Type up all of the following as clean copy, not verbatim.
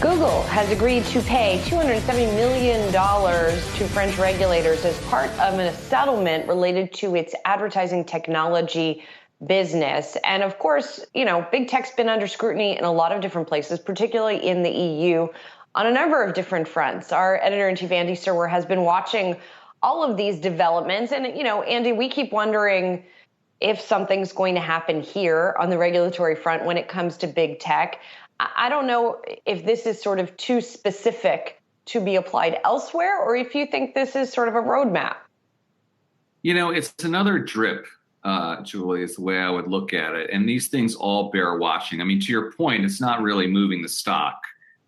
Google has agreed to pay $270 million to French regulators as part of a settlement related to its advertising technology business. And of course, big tech's been under scrutiny in a lot of different places, particularly in the EU, on a number of different fronts. Our editor-in-chief, Andy Serwer, has been watching all of these developments. And, Andy, we keep wondering if something's going to happen here on the regulatory front when it comes to big tech. I don't know if this is sort of too specific to be applied elsewhere, or if you think this is sort of a roadmap. It's another drip, Julie, is the way I would look at it. And these things all bear watching. I mean, to your point, it's not really moving the stock.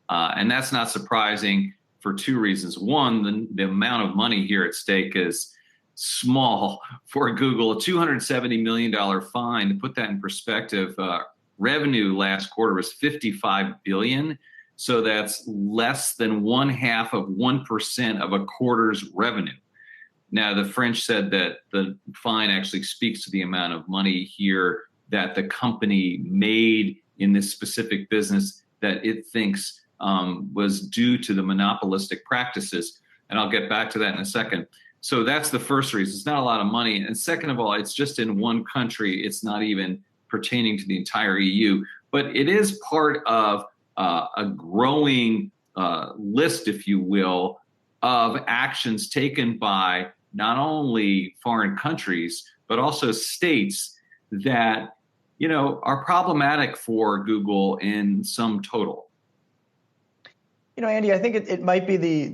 And that's not surprising for two reasons. One, the amount of money here at stake is small for Google. A $270 million fine, to put that in perspective, revenue last quarter was $55 billion. So that's less than 0.5% of a quarter's revenue. Now, the French said that the fine actually speaks to the amount of money here that the company made in this specific business that it thinks was due to the monopolistic practices. And I'll get back to that in a second. So that's the first reason. It's not a lot of money. And second of all, it's just in one country. It's not even pertaining to the entire EU. But it is part of a growing list, if you will, of actions taken by not only foreign countries, but also states that, are problematic for Google in sum total. Andy, I think it might be the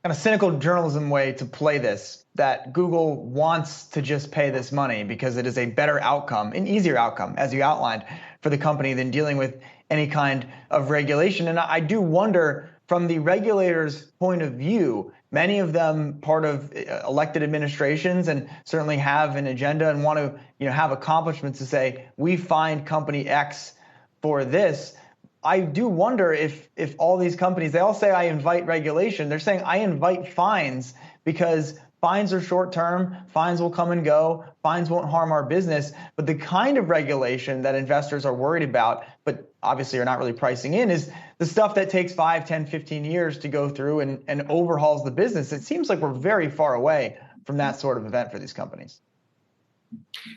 kind of cynical journalism way to play this, that Google wants to just pay this money because it is a better outcome, an easier outcome, as you outlined, for the company than dealing with any kind of regulation. And I do wonder, from the regulators' point of view, many of them part of elected administrations and certainly have an agenda and want to have accomplishments to say, we fined company X for this. I do wonder if all these companies, they all say, I invite regulation. They're saying, I invite fines, because fines are short term. Fines will come and go. Fines won't harm our business. But the kind of regulation that investors are worried about, but obviously are not really pricing in, is the stuff that takes 5, 10, 15 years to go through and overhauls the business. It seems like we're very far away from that sort of event for these companies.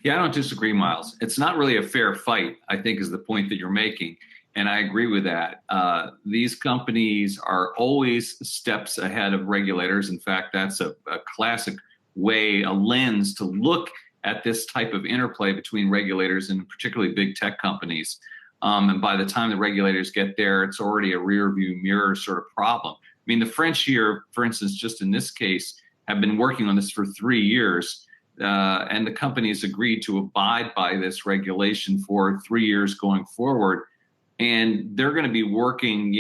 Yeah, I don't disagree, Myles. It's not really a fair fight, I think, is the point that you're making. And I agree with that. These companies are always steps ahead of regulators. In fact, that's a classic way, a lens to look at this type of interplay between regulators and particularly big tech companies. And by the time the regulators get there, it's already a rear view mirror sort of problem. I mean, the French here, for instance, just in this case, have been working on this for 3 years. And the companies agreed to abide by this regulation for 3 years going forward. And they're going to be working,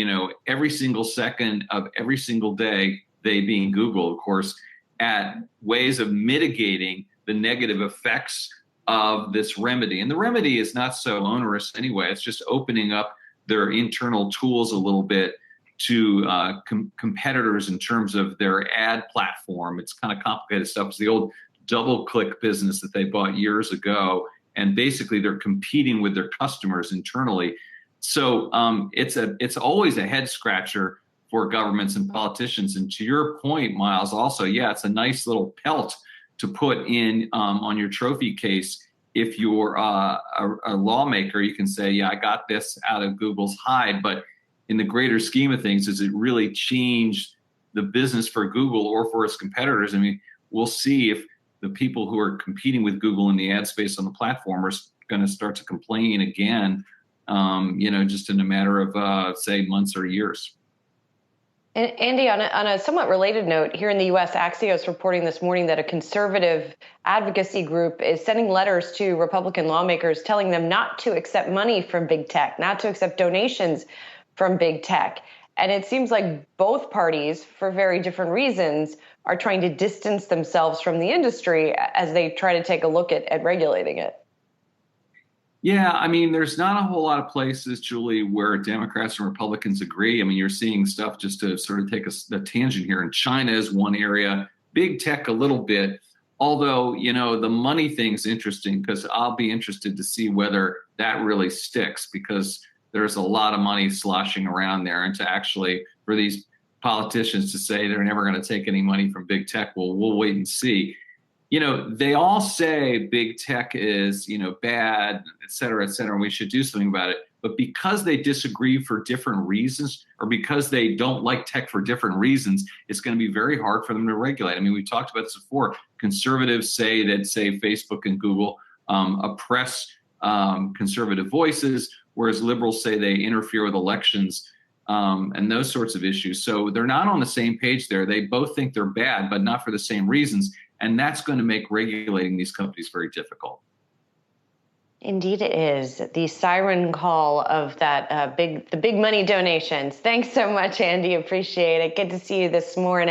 every single second of every single day, they being Google, of course, at ways of mitigating the negative effects of this remedy. And the remedy is not so onerous anyway. It's just opening up their internal tools a little bit to competitors in terms of their ad platform. It's kind of complicated stuff. It's the old DoubleClick business that they bought years ago. And basically, they're competing with their customers internally. So it's always a head scratcher for governments and politicians. And to your point, Myles, also, yeah, it's a nice little pelt to put in on your trophy case. If you're a lawmaker, you can say, yeah, I got this out of Google's hide. But in the greater scheme of things, does it really change the business for Google or for its competitors? I mean, we'll see if the people who are competing with Google in the ad space on the platform are going to start to complain again. Just in a matter of, say, months or years. And Andy, on a somewhat related note, here in the U.S., Axios reporting this morning that a conservative advocacy group is sending letters to Republican lawmakers telling them not to accept money from big tech, not to accept donations from big tech. And it seems like both parties, for very different reasons, are trying to distance themselves from the industry as they try to take a look at regulating it. Yeah, I mean, there's not a whole lot of places, Julie, where Democrats and Republicans agree. I mean, you're seeing stuff, just to sort of take a tangent here, and China is one area, big tech a little bit. Although, the money thing's interesting, because I'll be interested to see whether that really sticks, because there's a lot of money sloshing around there. And to actually, for these politicians to say they're never going to take any money from big tech, well, we'll wait and see. They all say big tech is, bad, et cetera, and we should do something about it. But because they disagree for different reasons, or because they don't like tech for different reasons, it's going to be very hard for them to regulate. I mean, we talked about this before. Conservatives say that, Facebook and Google oppress conservative voices, whereas liberals say they interfere with elections and those sorts of issues. So they're not on the same page there. They both think they're bad, but not for the same reasons. And that's going to make regulating these companies very difficult. Indeed it is. The siren call of the big money donations. Thanks so much, Andy. Appreciate it. Good to see you this morning.